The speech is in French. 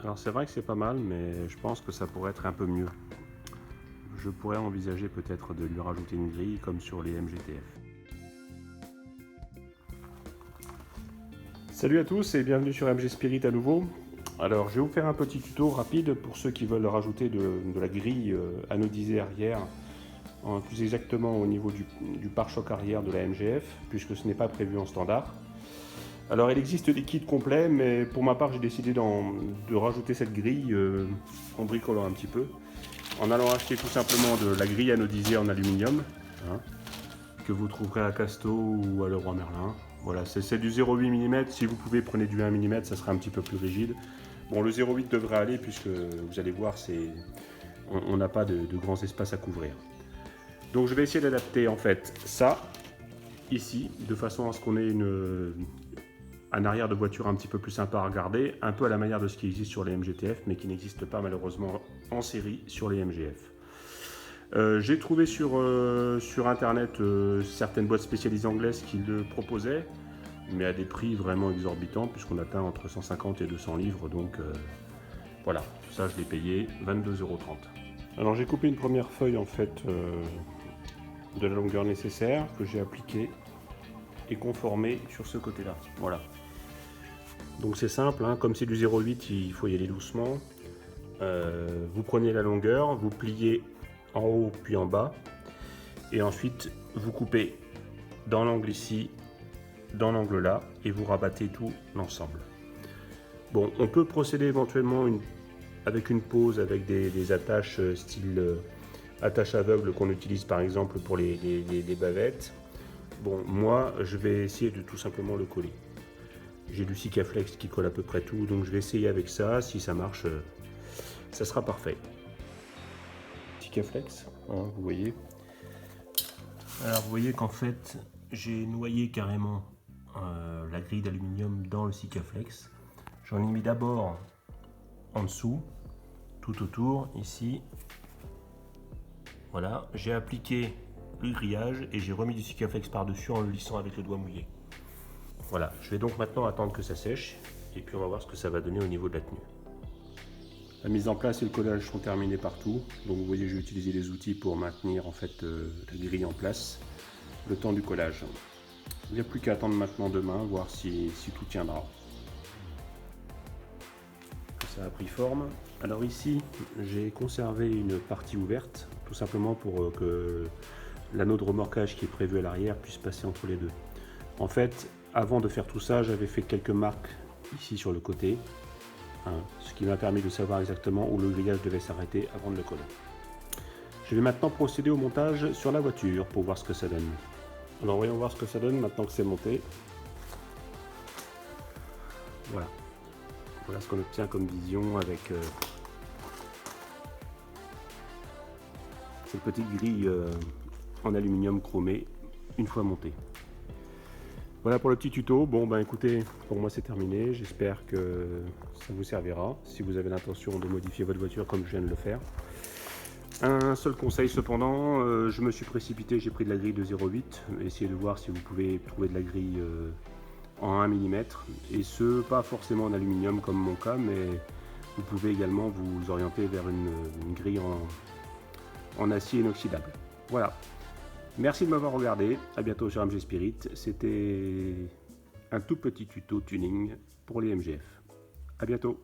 Alors c'est vrai que c'est pas mal, mais je pense que ça pourrait être un peu mieux. Je pourrais envisager peut-être de lui rajouter une grille comme sur les MGTF. Salut à tous et bienvenue sur MG Spirit à nouveau. Alors je vais vous faire un petit tuto rapide pour ceux qui veulent rajouter de la grille anodisée arrière, plus exactement au niveau du pare-choc arrière de la MGF, puisque ce n'est pas prévu en standard. Alors il existe des kits complets, mais pour ma part j'ai décidé de rajouter cette grille en bricolant un petit peu, en allant acheter tout simplement de la grille anodisée en aluminium, hein, que vous trouverez à Casto ou à Leroy Merlin. Voilà, c'est du 0,8 mm, si vous pouvez prenez du 1 mm, ça sera un petit peu plus rigide. Bon, le 0,8 devrait aller puisque vous allez voir, on n'a pas de grands espaces à couvrir. Donc je vais essayer d'adapter en fait ça, ici, de façon à ce qu'on ait un arrière de voiture un petit peu plus sympa à regarder, un peu à la manière de ce qui existe sur les MGTF, mais qui n'existe pas malheureusement en série sur les MGF. J'ai trouvé sur internet certaines boîtes spécialisées anglaises qui le proposaient, mais à des prix vraiment exorbitants, puisqu'on atteint entre 150 et 200 livres, donc voilà, ça je l'ai payé 22,30 €. Alors j'ai coupé une première feuille en fait de la longueur nécessaire, que j'ai appliquée et conformée sur ce côté-là, voilà. Donc c'est simple, hein, comme c'est du 0,8, il faut y aller doucement. Vous prenez la longueur, vous pliez en haut puis en bas, et ensuite vous coupez dans l'angle ici, dans l'angle là, et vous rabattez tout l'ensemble. Bon, on peut procéder éventuellement avec une pose, avec des attaches style attache aveugle qu'on utilise par exemple pour les bavettes. Bon, moi je vais essayer de tout simplement le coller. J'ai du Sikaflex qui colle à peu près tout, donc je vais essayer avec ça. Si ça marche, ça sera parfait. Sikaflex, hein, vous voyez. Alors vous voyez qu'en fait, j'ai noyé carrément la grille d'aluminium dans le Sikaflex. J'en ai mis d'abord en dessous, tout autour, ici. Voilà, j'ai appliqué le grillage et j'ai remis du Sikaflex par-dessus en le lissant avec le doigt mouillé. Voilà, je vais donc maintenant attendre que ça sèche et puis on va voir ce que ça va donner au niveau de la tenue. La mise en place et le collage sont terminés partout, donc vous voyez j'ai utilisé les outils pour maintenir en fait la grille en place le temps du collage. Il n'y a plus qu'à attendre maintenant demain, voir si tout tiendra. Ça a pris forme. Alors ici j'ai conservé une partie ouverte, tout simplement pour que l'anneau de remorquage qui est prévu à l'arrière puisse passer entre les deux. En fait, avant de faire tout ça, j'avais fait quelques marques ici sur le côté, hein, ce qui m'a permis de savoir exactement où le grillage devait s'arrêter avant de le coller. Je vais maintenant procéder au montage sur la voiture pour voir ce que ça donne. Alors voyons voir ce que ça donne maintenant que c'est monté. Voilà. Voilà ce qu'on obtient comme vision avec cette petite grille en aluminium chromé une fois montée. Voilà pour le petit tuto. Bon ben écoutez, pour moi c'est terminé. J'espère que ça vous servira si vous avez l'intention de modifier votre voiture comme je viens de le faire. Un seul conseil cependant, je me suis précipité, j'ai pris de la grille de 0,8. Essayez de voir si vous pouvez trouver de la grille en 1 mm. Et ce, pas forcément en aluminium comme mon cas, mais vous pouvez également vous orienter vers une grille en acier inoxydable. Voilà. Merci de m'avoir regardé, à bientôt sur MG Spirit, c'était un tout petit tuto tuning pour les MGF. À bientôt.